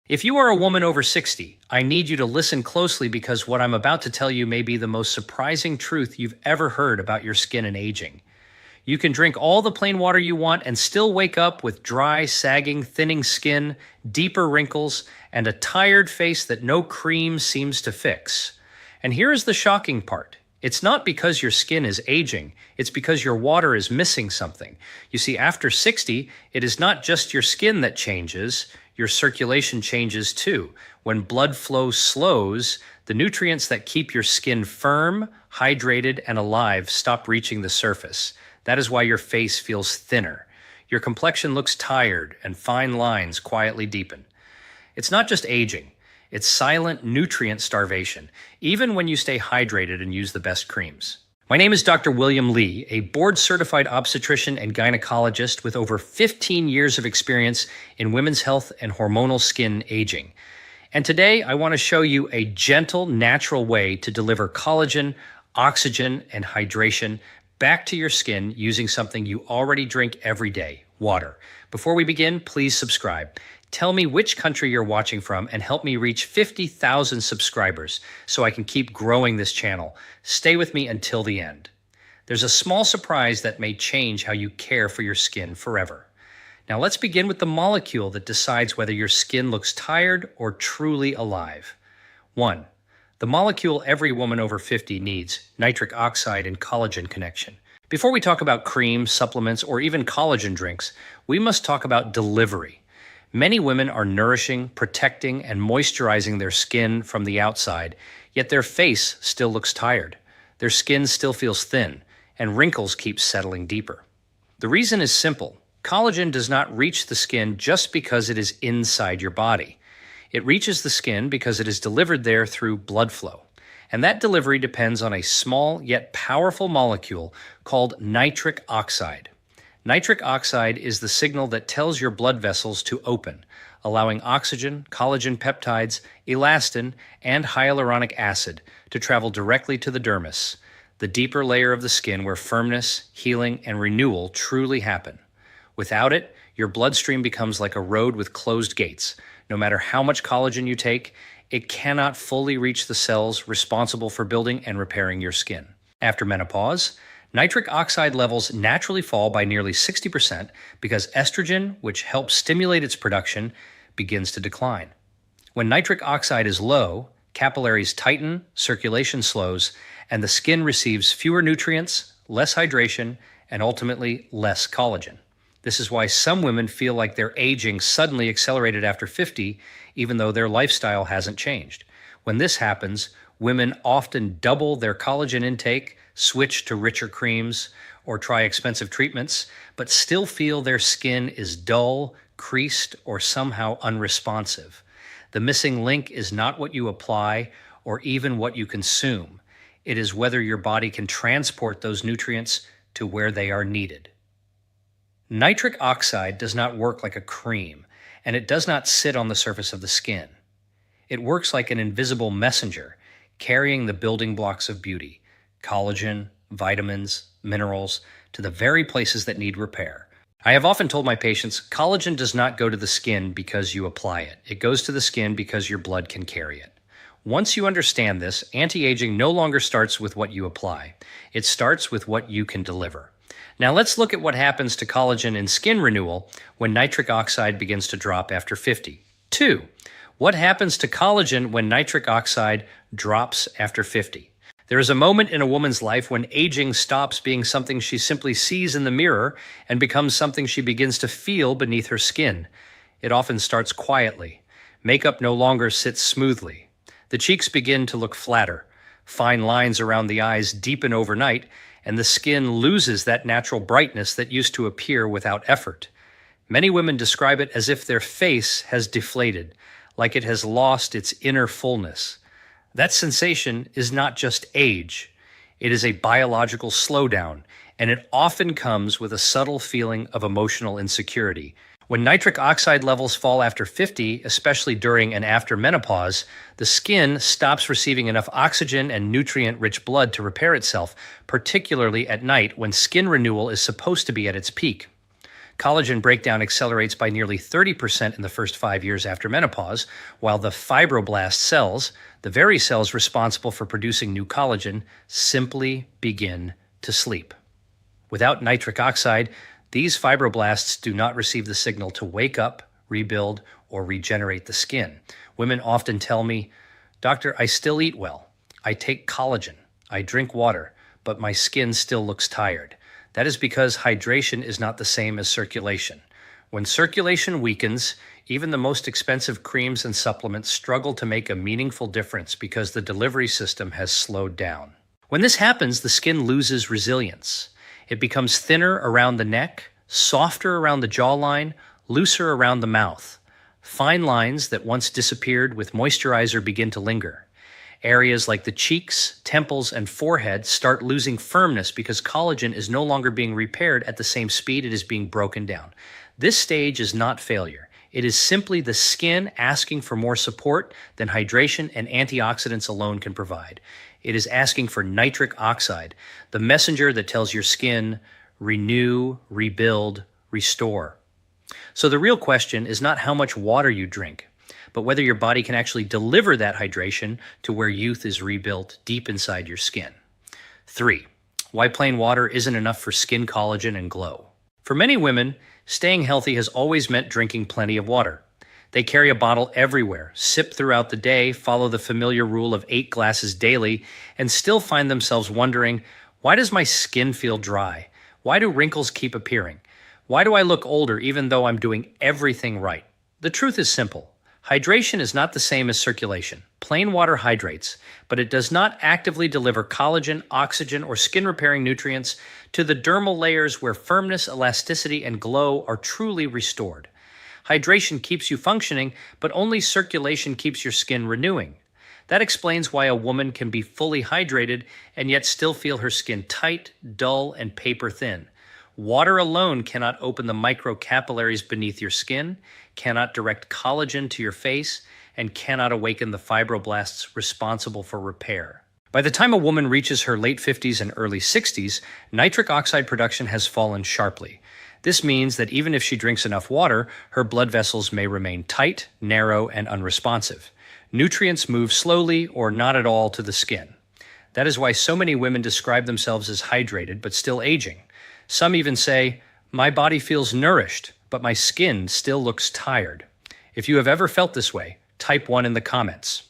If you are a woman over 60, I need you to listen closely because what I'm about to tell you may be the most surprising truth you've ever heard about your skin and aging. You can drink all the plain water you want and still wake up with dry, sagging, thinning skin, deeper wrinkles, and a tired face that no cream seems to fix. And here is the shocking part. It's not because your skin is aging, it's because your water is missing something. You see, after 60, it is not just your skin that changes, your circulation changes too. When blood flow slows, the nutrients that keep your skin firm, hydrated, and alive stop reaching the surface. That is why your face feels thinner. Your complexion looks tired, and fine lines quietly deepen. It's not just aging. It's silent nutrient starvation, even when you stay hydrated and use the best creams. My name is Dr. William Lee, a board-certified obstetrician and gynecologist with over 15 years of experience in women's health and hormonal skin aging. And today I want to show you a gentle, natural way to deliver collagen, oxygen, and hydration back to your skin using something you already drink every day, water. Before we begin, please subscribe. Tell me which country you're watching from and help me reach 50,000 subscribers so I can keep growing this channel. Stay with me until the end. There's a small surprise that may change how you care for your skin forever. Now let's begin with the molecule that decides whether your skin looks tired or truly alive. 1. The molecule every woman over 50 needs, nitric oxide and collagen connection. Before we talk about creams, supplements, or even collagen drinks, we must talk about delivery. Many women are nourishing, protecting, and moisturizing their skin from the outside, yet their face still looks tired. Their skin still feels thin, and wrinkles keep settling deeper. The reason is simple. Collagen does not reach the skin just because it is inside your body. It reaches the skin because it is delivered there through blood flow. And that delivery depends on a small yet powerful molecule called nitric oxide. Nitric oxide is the signal that tells your blood vessels to open, allowing oxygen, collagen peptides, elastin, and hyaluronic acid to travel directly to the dermis, the deeper layer of the skin where firmness, healing, and renewal truly happen. Without it, your bloodstream becomes like a road with closed gates. No matter how much collagen you take, it cannot fully reach the cells responsible for building and repairing your skin. After menopause, nitric oxide levels naturally fall by nearly 60% because estrogen, which helps stimulate its production, begins to decline. When nitric oxide is low, capillaries tighten, circulation slows, and the skin receives fewer nutrients, less hydration, and ultimately less collagen. This is why some women feel like their aging suddenly accelerated after 50, even though their lifestyle hasn't changed. When this happens, women often double their collagen intake, switch to richer creams, or try expensive treatments, but still feel their skin is dull, creased, or somehow unresponsive. The missing link is not what you apply or even what you consume. It is whether your body can transport those nutrients to where they are needed. Nitric oxide does not work like a cream, and it does not sit on the surface of the skin. It works like an invisible messenger, carrying the building blocks of beauty, collagen, vitamins, minerals, to the very places that need repair. I have often told my patients, collagen does not go to the skin because you apply it. It goes to the skin because your blood can carry it. Once you understand this, anti-aging no longer starts with what you apply. It starts with what you can deliver. Now let's look at what happens to collagen and skin renewal when nitric oxide begins to drop after 50. 2. What happens to collagen when nitric oxide drops after 50? There is a moment in a woman's life when aging stops being something she simply sees in the mirror and becomes something she begins to feel beneath her skin. It often starts quietly. Makeup no longer sits smoothly. The cheeks begin to look flatter. Fine lines around the eyes deepen overnight, and the skin loses that natural brightness that used to appear without effort. Many women describe it as if their face has deflated, like it has lost its inner fullness. That sensation is not just age. It is a biological slowdown, and it often comes with a subtle feeling of emotional insecurity. When nitric oxide levels fall after 50, especially during and after menopause, the skin stops receiving enough oxygen and nutrient-rich blood to repair itself, particularly at night when skin renewal is supposed to be at its peak. Collagen breakdown accelerates by nearly 30% in the first 5 years after menopause, while the fibroblast cells, the very cells responsible for producing new collagen, simply begin to sleep. Without nitric oxide, these fibroblasts do not receive the signal to wake up, rebuild, or regenerate the skin. Women often tell me, "Doctor, I still eat well. I take collagen. I drink water, but my skin still looks tired." That is because hydration is not the same as circulation. When circulation weakens, even the most expensive creams and supplements struggle to make a meaningful difference because the delivery system has slowed down. When this happens, the skin loses resilience. It becomes thinner around the neck, softer around the jawline, looser around the mouth. Fine lines that once disappeared with moisturizer begin to linger. Areas like the cheeks, temples, and forehead start losing firmness because collagen is no longer being repaired at the same speed it is being broken down. This stage is not failure. It is simply the skin asking for more support than hydration and antioxidants alone can provide. It is asking for nitric oxide, the messenger that tells your skin, renew, rebuild, restore. So the real question is not how much water you drink, but whether your body can actually deliver that hydration to where youth is rebuilt deep inside your skin. 3. Why plain water isn't enough for skin collagen and glow. For many women, staying healthy has always meant drinking plenty of water. They carry a bottle everywhere, sip throughout the day, follow the familiar rule of 8 glasses daily, and still find themselves wondering, why does my skin feel dry? Why do wrinkles keep appearing? Why do I look older even though I'm doing everything right? The truth is simple. Hydration is not the same as circulation. Plain water hydrates, but it does not actively deliver collagen, oxygen, or skin-repairing nutrients to the dermal layers where firmness, elasticity, and glow are truly restored. Hydration keeps you functioning, but only circulation keeps your skin renewing. That explains why a woman can be fully hydrated and yet still feel her skin tight, dull, and paper thin. Water alone cannot open the microcapillaries beneath your skin, cannot direct collagen to your face, and cannot awaken the fibroblasts responsible for repair. By the time a woman reaches her late 50s and early 60s, nitric oxide production has fallen sharply. This means that even if she drinks enough water, her blood vessels may remain tight, narrow, and unresponsive. Nutrients move slowly or not at all to the skin. That is why so many women describe themselves as hydrated but still aging. Some even say, "My body feels nourished, but my skin still looks tired." If you have ever felt this way, type 1 in the comments.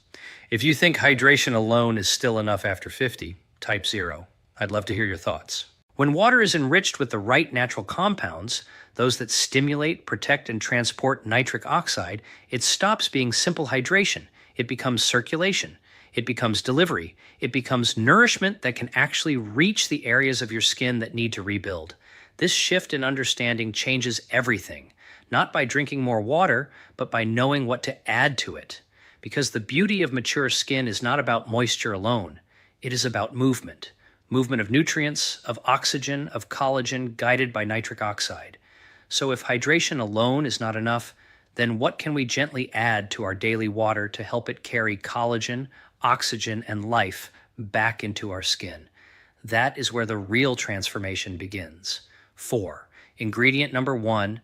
If you think hydration alone is still enough after 50, type 0. I'd love to hear your thoughts. When water is enriched with the right natural compounds, those that stimulate, protect, and transport nitric oxide, it stops being simple hydration. It becomes circulation. It becomes delivery. It becomes nourishment that can actually reach the areas of your skin that need to rebuild. This shift in understanding changes everything, not by drinking more water, but by knowing what to add to it. Because the beauty of mature skin is not about moisture alone. It is about movement. Movement of nutrients, of oxygen, of collagen guided by nitric oxide. So if hydration alone is not enough, then what can we gently add to our daily water to help it carry collagen, oxygen, and life back into our skin? That is where the real transformation begins. 4. Ingredient number 1,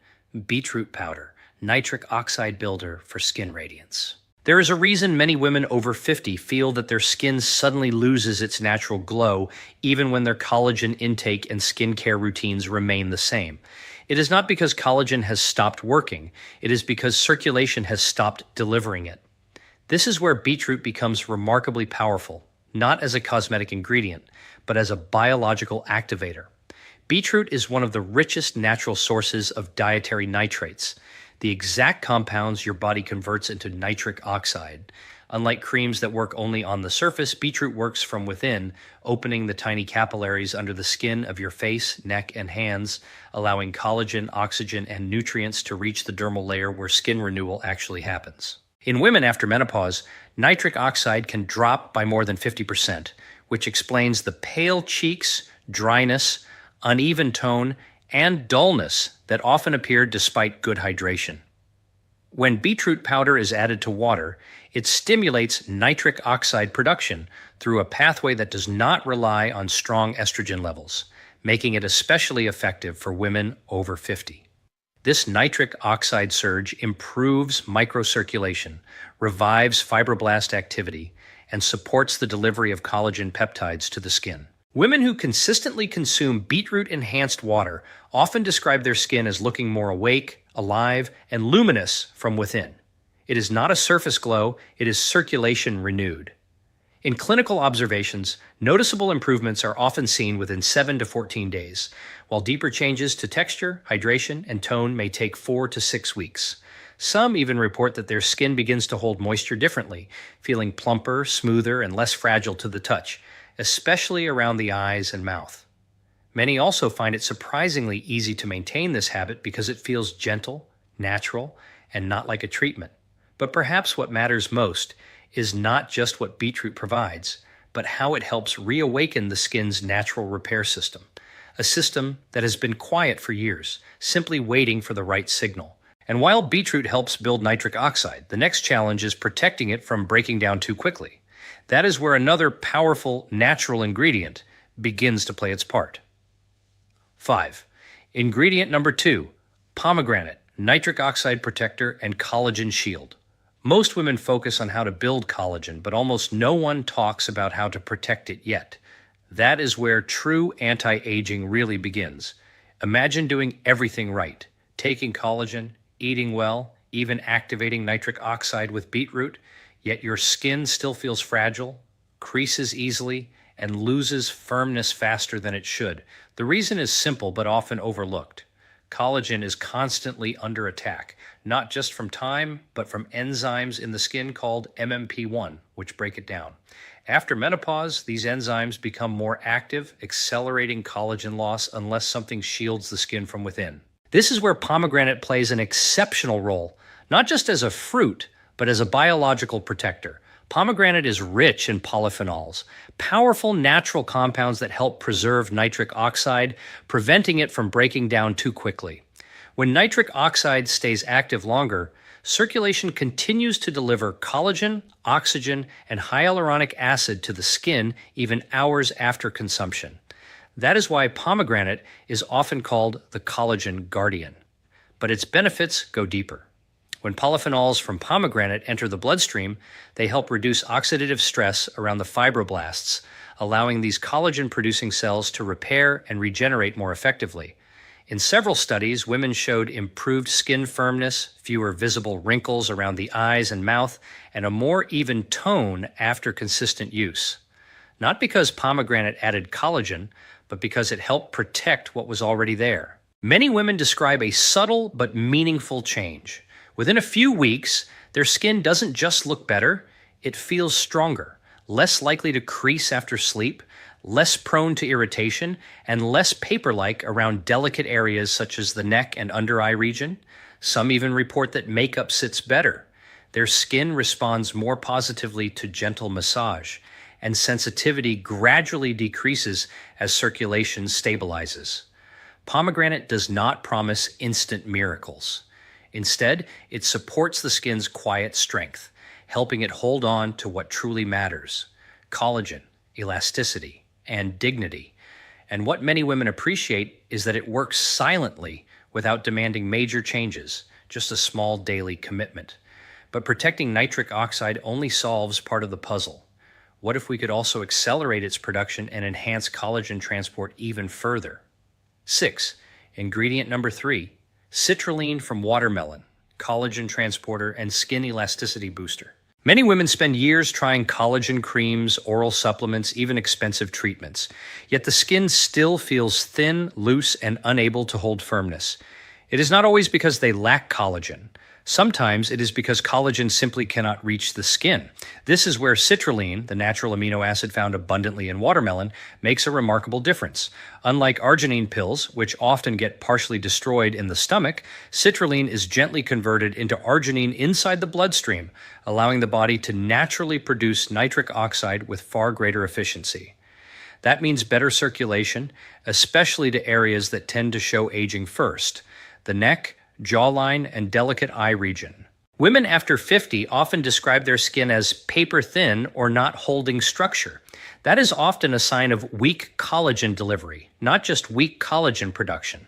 beetroot powder, nitric oxide builder for skin radiance. There is a reason many women over 50 feel that their skin suddenly loses its natural glow even when their collagen intake and skincare routines remain the same. It is not because collagen has stopped working. It is because circulation has stopped delivering it. This is where beetroot becomes remarkably powerful, not as a cosmetic ingredient, but as a biological activator. Beetroot is one of the richest natural sources of dietary nitrates, the exact compounds your body converts into nitric oxide. Unlike creams that work only on the surface, beetroot works from within, opening the tiny capillaries under the skin of your face, neck, and hands, allowing collagen, oxygen, and nutrients to reach the dermal layer where skin renewal actually happens. In women after menopause, nitric oxide can drop by more than 50%, which explains the pale cheeks, dryness, uneven tone, and dullness that often appear despite good hydration. When beetroot powder is added to water, it stimulates nitric oxide production through a pathway that does not rely on strong estrogen levels, making it especially effective for women over 50. This nitric oxide surge improves microcirculation, revives fibroblast activity, and supports the delivery of collagen peptides to the skin. Women who consistently consume beetroot-enhanced water often describe their skin as looking more awake, alive, and luminous from within. It is not a surface glow, it is circulation renewed. In clinical observations, noticeable improvements are often seen within 7 to 14 days, while deeper changes to texture, hydration, and tone may take 4 to 6 weeks. Some even report that their skin begins to hold moisture differently, feeling plumper, smoother, and less fragile to the touch, especially around the eyes and mouth. Many also find it surprisingly easy to maintain this habit because it feels gentle, natural, and not like a treatment. But perhaps what matters most is not just what beetroot provides, but how it helps reawaken the skin's natural repair system, a system that has been quiet for years, simply waiting for the right signal. And while beetroot helps build nitric oxide, the next challenge is protecting it from breaking down too quickly. That is where another powerful natural ingredient begins to play its part. 5. Ingredient number 2, pomegranate, nitric oxide protector, and collagen shield. Most women focus on how to build collagen, but almost no one talks about how to protect it yet. That is where true anti-aging really begins. Imagine doing everything right, taking collagen, eating well, even activating nitric oxide with beetroot, yet your skin still feels fragile, creases easily, and loses firmness faster than it should. The reason is simple but often overlooked. Collagen is constantly under attack, not just from time, but from enzymes in the skin called MMP1, which break it down. After menopause, these enzymes become more active, accelerating collagen loss unless something shields the skin from within. This is where pomegranate plays an exceptional role, not just as a fruit, but as a biological protector. Pomegranate is rich in polyphenols, powerful natural compounds that help preserve nitric oxide, preventing it from breaking down too quickly. When nitric oxide stays active longer, circulation continues to deliver collagen, oxygen, and hyaluronic acid to the skin even hours after consumption. That is why pomegranate is often called the collagen guardian. But its benefits go deeper. When polyphenols from pomegranate enter the bloodstream, they help reduce oxidative stress around the fibroblasts, allowing these collagen-producing cells to repair and regenerate more effectively. In several studies, women showed improved skin firmness, fewer visible wrinkles around the eyes and mouth, and a more even tone after consistent use. Not because pomegranate added collagen, but because it helped protect what was already there. Many women describe a subtle but meaningful change. Within a few weeks, their skin doesn't just look better, it feels stronger, less likely to crease after sleep, less prone to irritation, and less paper-like around delicate areas such as the neck and under eye region. Some even report that makeup sits better. Their skin responds more positively to gentle massage, and sensitivity gradually decreases as circulation stabilizes. Pomegranate does not promise instant miracles. Instead, it supports the skin's quiet strength, helping it hold on to what truly matters: collagen, elasticity, and dignity. And what many women appreciate is that it works silently without demanding major changes, just a small daily commitment. But protecting nitric oxide only solves part of the puzzle. What if we could also accelerate its production and enhance collagen transport even further? 6. Ingredient number 3. Citrulline from watermelon, collagen transporter, and skin elasticity booster. Many women spend years trying collagen creams, oral supplements, even expensive treatments. Yet the skin still feels thin, loose, and unable to hold firmness. It is not always because they lack collagen. Sometimes it is because collagen simply cannot reach the skin. This is where citrulline, the natural amino acid found abundantly in watermelon, makes a remarkable difference. Unlike arginine pills, which often get partially destroyed in the stomach, citrulline is gently converted into arginine inside the bloodstream, allowing the body to naturally produce nitric oxide with far greater efficiency. That means better circulation, especially to areas that tend to show aging first: the neck, jawline, and delicate eye region. Women after 50 often describe their skin as paper thin or not holding structure. That is often a sign of weak collagen delivery, not just weak collagen production.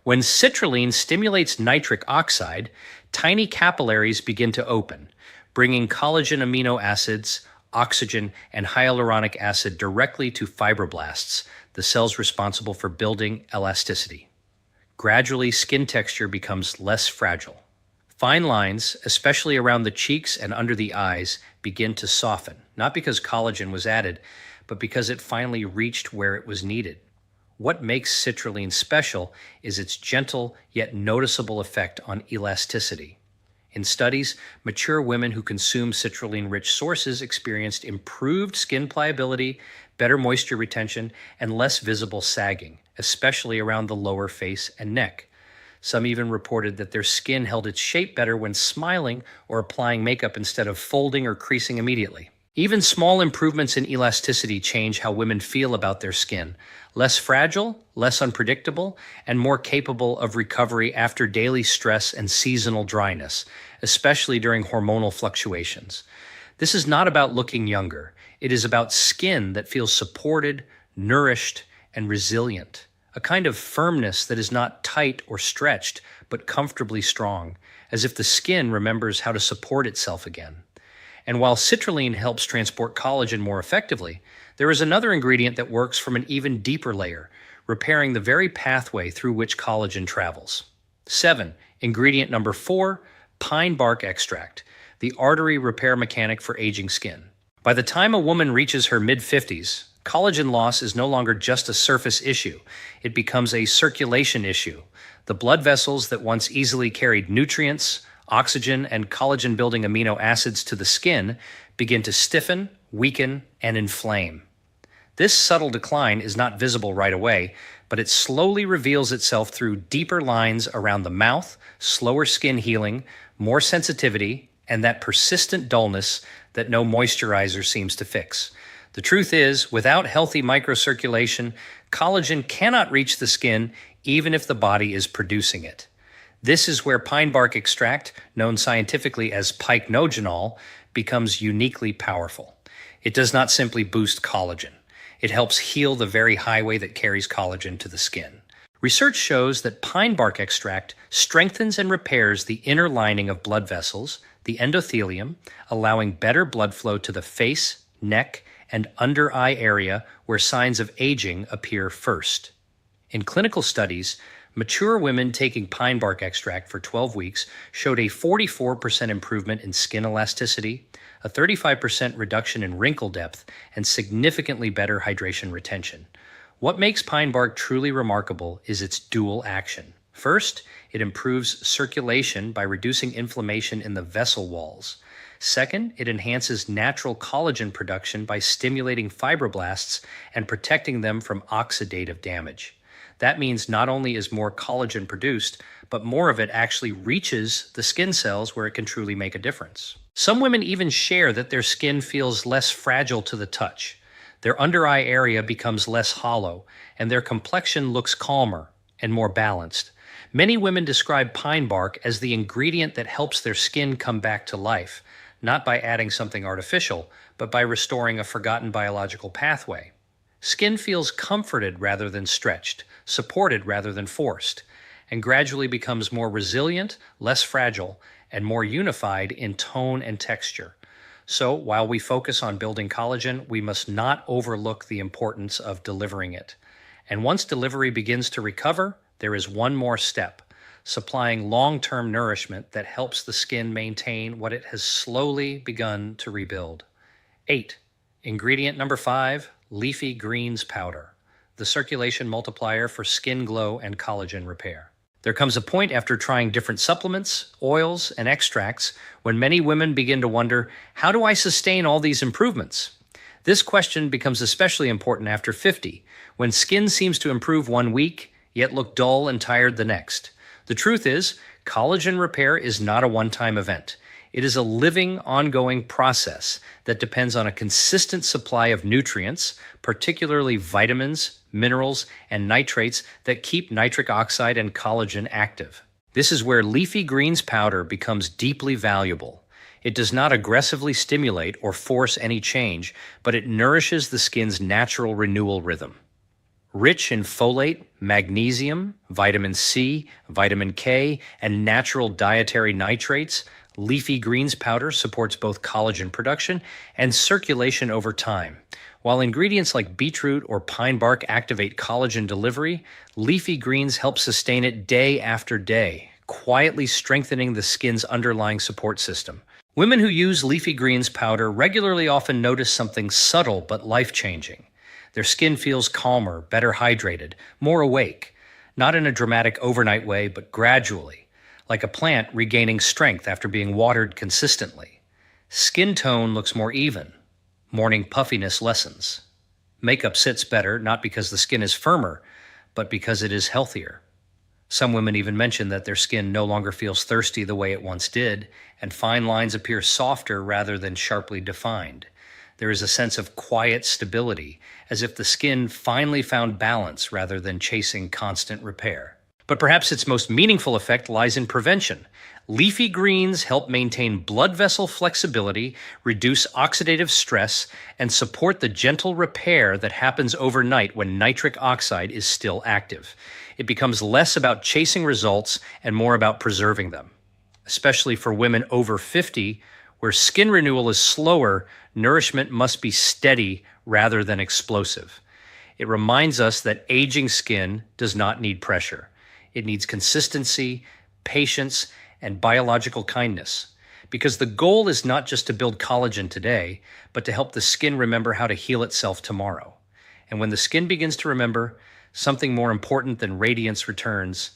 When citrulline stimulates nitric oxide, tiny capillaries begin to open, bringing collagen amino acids, oxygen, and hyaluronic acid directly to fibroblasts, the cells responsible for building elasticity. Gradually, skin texture becomes less fragile. Fine lines, especially around the cheeks and under the eyes, begin to soften, not because collagen was added, but because it finally reached where it was needed. What makes citrulline special is its gentle yet noticeable effect on elasticity. In studies, mature women who consume citrulline-rich sources experienced improved skin pliability, better moisture retention, and less visible sagging, especially around the lower face and neck. Some even reported that their skin held its shape better when smiling or applying makeup instead of folding or creasing immediately. Even small improvements in elasticity change how women feel about their skin. Less fragile, less unpredictable, and more capable of recovery after daily stress and seasonal dryness, especially during hormonal fluctuations. This is not about looking younger. It is about skin that feels supported, nourished, and resilient. A kind of firmness that is not tight or stretched, but comfortably strong, as if the skin remembers how to support itself again. And while citrulline helps transport collagen more effectively, there is another ingredient that works from an even deeper layer, repairing the very pathway through which collagen travels. 7. Ingredient number 4, pine bark extract, the artery repair mechanic for aging skin. By the time a woman reaches her mid-50s, collagen loss is no longer just a surface issue. It becomes a circulation issue. The blood vessels that once easily carried nutrients, oxygen, and collagen-building amino acids to the skin begin to stiffen, weaken, and inflame. This subtle decline is not visible right away, but it slowly reveals itself through deeper lines around the mouth, slower skin healing, more sensitivity, and that persistent dullness that no moisturizer seems to fix. The truth is, without healthy microcirculation, collagen cannot reach the skin even if the body is producing it. This is where pine bark extract, known scientifically as pycnogenol, becomes uniquely powerful. It does not simply boost collagen. It helps heal the very highway that carries collagen to the skin. Research shows that pine bark extract strengthens and repairs the inner lining of blood vessels, the endothelium, allowing better blood flow to the face, neck, and under eye area where signs of aging appear first. In clinical studies, mature women taking pine bark extract for 12 weeks showed a 44% improvement in skin elasticity, a 35% reduction in wrinkle depth, and significantly better hydration retention. What makes pine bark truly remarkable is its dual action. First, it improves circulation by reducing inflammation in the vessel walls. Second, it enhances natural collagen production by stimulating fibroblasts and protecting them from oxidative damage. That means not only is more collagen produced, but more of it actually reaches the skin cells where it can truly make a difference. Some women even share that their skin feels less fragile to the touch. Their under eye area becomes less hollow, and their complexion looks calmer and more balanced. Many women describe pine bark as the ingredient that helps their skin come back to life, not by adding something artificial, but by restoring a forgotten biological pathway. Skin feels comforted rather than stretched, supported rather than forced, and gradually becomes more resilient, less fragile, and more unified in tone and texture. So, while we focus on building collagen, we must not overlook the importance of delivering it. And once delivery begins to recover, there is one more step: supplying long-term nourishment that helps the skin maintain what it has slowly begun to rebuild. 8. Ingredient number 5, Leafy greens powder, the circulation multiplier for skin glow and collagen repair. There comes a point after trying different supplements, oils, and extracts when many women begin to wonder, how do I sustain all these improvements? This question becomes especially important after 50, when skin seems to improve one week, yet look dull and tired the next. The truth is, collagen repair is not a one-time event. It is a living, ongoing process that depends on a consistent supply of nutrients, particularly vitamins, minerals, and nitrates that keep nitric oxide and collagen active. This is where Leafy greens powder becomes deeply valuable. It does not aggressively stimulate or force any change, but it nourishes the skin's natural renewal rhythm. Rich in folate, magnesium, vitamin C, vitamin K, and natural dietary nitrates, leafy greens powder supports both collagen production and circulation over time. While ingredients like beetroot or pine bark activate collagen delivery, leafy greens help sustain it day after day, quietly strengthening the skin's underlying support system. Women who use leafy greens powder regularly often notice something subtle but life-changing. Their skin feels calmer, better hydrated, more awake, not in a dramatic overnight way, but gradually, like a plant regaining strength after being watered consistently. Skin tone looks more even. Morning puffiness lessens. Makeup sits better, not because the skin is firmer, but because it is healthier. Some women even mention that their skin no longer feels thirsty the way it once did, and fine lines appear softer rather than sharply defined. There is a sense of quiet stability, as if the skin finally found balance rather than chasing constant repair. But perhaps its most meaningful effect lies in prevention. Leafy greens help maintain blood vessel flexibility, reduce oxidative stress, and support the gentle repair that happens overnight when nitric oxide is still active. It becomes less about chasing results and more about preserving them. Especially for women over 50, where skin renewal is slower, nourishment must be steady rather than explosive. It reminds us that aging skin does not need pressure. It needs consistency, patience, and biological kindness. Because the goal is not just to build collagen today, but to help the skin remember how to heal itself tomorrow. And when the skin begins to remember, something more important than radiance returns,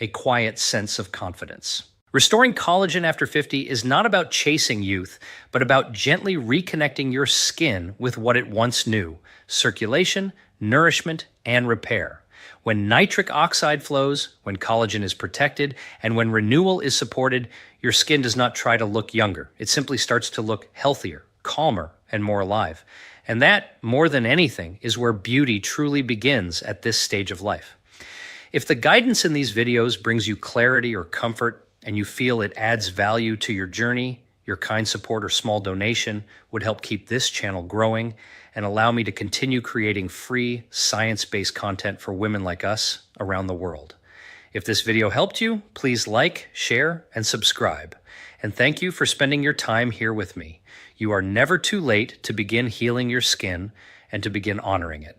a quiet sense of confidence. Restoring collagen after 50 is not about chasing youth, but about gently reconnecting your skin with what it once knew: circulation, nourishment, and repair. When nitric oxide flows, when collagen is protected, and when renewal is supported, your skin does not try to look younger. It simply starts to look healthier, calmer, and more alive. And that, more than anything, is where beauty truly begins at this stage of life. If the guidance in these videos brings you clarity or comfort, and you feel it adds value to your journey, your kind support or small donation would help keep this channel growing and allow me to continue creating free, science-based content for women like us around the world. If this video helped you, please like, share, and subscribe. And thank you for spending your time here with me. You are never too late to begin healing your skin and to begin honoring it.